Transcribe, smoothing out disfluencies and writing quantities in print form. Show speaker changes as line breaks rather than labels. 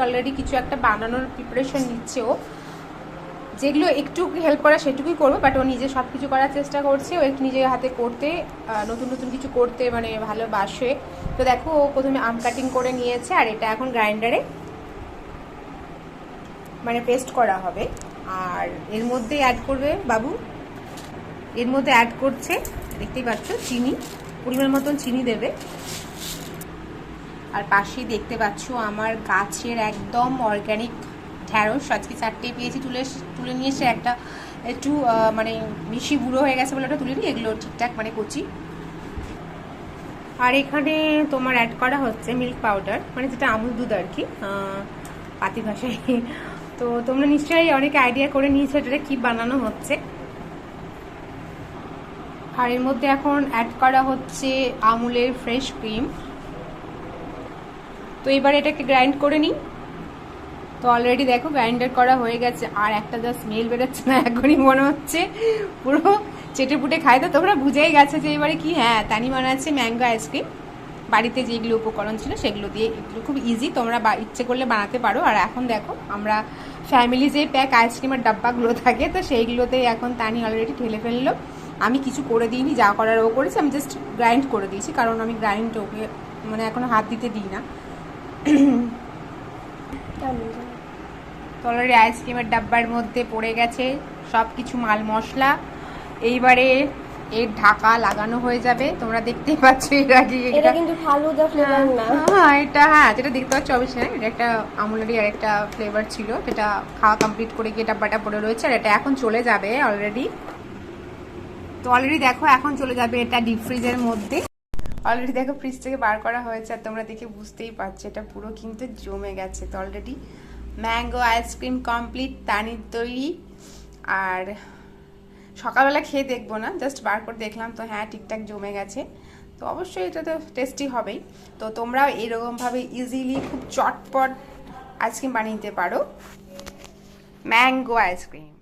Already কিছু একটা বানানোর প্রিপারেশন নিচ্ছে ও, যেগুলো একটু হেল্প করা সেটুকুই করবো, বাট ও নিজে সব কিছু করার চেষ্টা করছে। ও একটু নিজের হাতে করতে, নতুন নতুন কিছু করতে মানে ভালোবাসে। তো দেখো ও প্রথমে আম কাটিং করে নিয়েছে, আর এটা এখন গ্রাইন্ডারে মানে পেস্ট করা হবে। আর এর মধ্যে অ্যাড করবে বাবু, এর মধ্যে অ্যাড করছে দেখতেই পাচ্ছ চিনি, পরিমাণ মতন চিনি দেবে। আর পাশেই দেখতে পাচ্ছ আমার গাছের একদম অর্গ্যানিক ঢ্যাঁড়স, আজকে 4টেই পেয়েছি, তুলে নিয়ে এসে একটা একটু মানে বেশি বুড়ো হয়ে গেছে বলে ওটা তুলে নিই, এগুলো ঠিকঠাক মানে কচি। আর এখানে তোমার অ্যাড করা হচ্ছে মিল্ক পাউডার, মানে যেটা আমুল দুধ আর কি পাতি ভাষায়। তো তোমরা নিশ্চয়ই অনেকে আইডিয়া করে নিয়েছো এটা কি বানানো হচ্ছে। আর এর মধ্যে এখন অ্যাড করা হচ্ছে আমুলের ফ্রেশ ক্রিম। তো এবার এটাকে গ্রাইন্ড করে নিই। তো অলরেডি দেখো গ্রাইন্ডার করা হয়ে গেছে, আর একটা যা স্মেল বেরোচ্ছে না এখনই মনে হচ্ছে পুরো চেটে পুটে খাই। তো তোমরা বুঝেই গেছে যে এবারে কি, হ্যাঁ তানি বানাচ্ছে ম্যাঙ্গো আইসক্রিম। বাড়িতে যেগুলো উপকরণ ছিল সেগুলো দিয়ে, এগুলো খুব ইজি, তোমরা ইচ্ছে করলে বানাতে পারো। আর এখন দেখো আমরা ফ্যামিলি যে প্যাক আইসক্রিমের ডাব্বাগুলো থাকে, তো সেইগুলোতে এখন তানি অলরেডি ঢেলে ফেললো। আমি কিছু করে দিইনি, যা করার ও করেছে, আমি জাস্ট গ্রাইন্ড করে দিয়েছি, কারণ আমি গ্রাইন্ড ওকে মানে এখনো হাত দিতে দিই না। তো অলরেডি আইসক্রিমের ডাব্বার মধ্যে পড়ে গেছে সব কিছু মাল মশলা। এইবারে এর ঢাকা লাগানো হয়ে যাবে। তোমরা দেখতেই পাচ্ছ এর আগে
এটা কিন্তু ফালুদা ফ্লেভার না।
হ্যাঁ এটা, হ্যাঁ যেটা দেখতে পাচ্ছ অবশ্যই এটা একটা আমুলেরই আর একটা ফ্লেভার ছিল, যেটা খাওয়া কমপ্লিট করে গিয়ে ডাব্বাটা পড়ে রয়েছে। আর এটা এখন চলে যাবে অলরেডি। তো অলরেডি দেখো এখন চলে যাবে এটা ডিপ ফ্রিজের মধ্যে। অলরেডি দেখো ফ্রিজ থেকে বার করা হয়েছে, আর তোমরা দেখে বুঝতেই পারছো এটা পুরো কিন্তু জমে গেছে। তো অলরেডি ম্যাঙ্গো আইসক্রিম কমপ্লিট, তানির তৈরি। আর সকালবেলা খেয়ে দেখবো না, জাস্ট বার করে দেখলাম, তো হ্যাঁ ঠিকঠাক জমে গেছে। তো অবশ্যই এটা তো টেস্টি হবেই। তো তোমরাও এরকমভাবে ইজিলি খুব চটপট আইসক্রিম বানিয়ে নিতে পারো, ম্যাঙ্গো আইসক্রিম।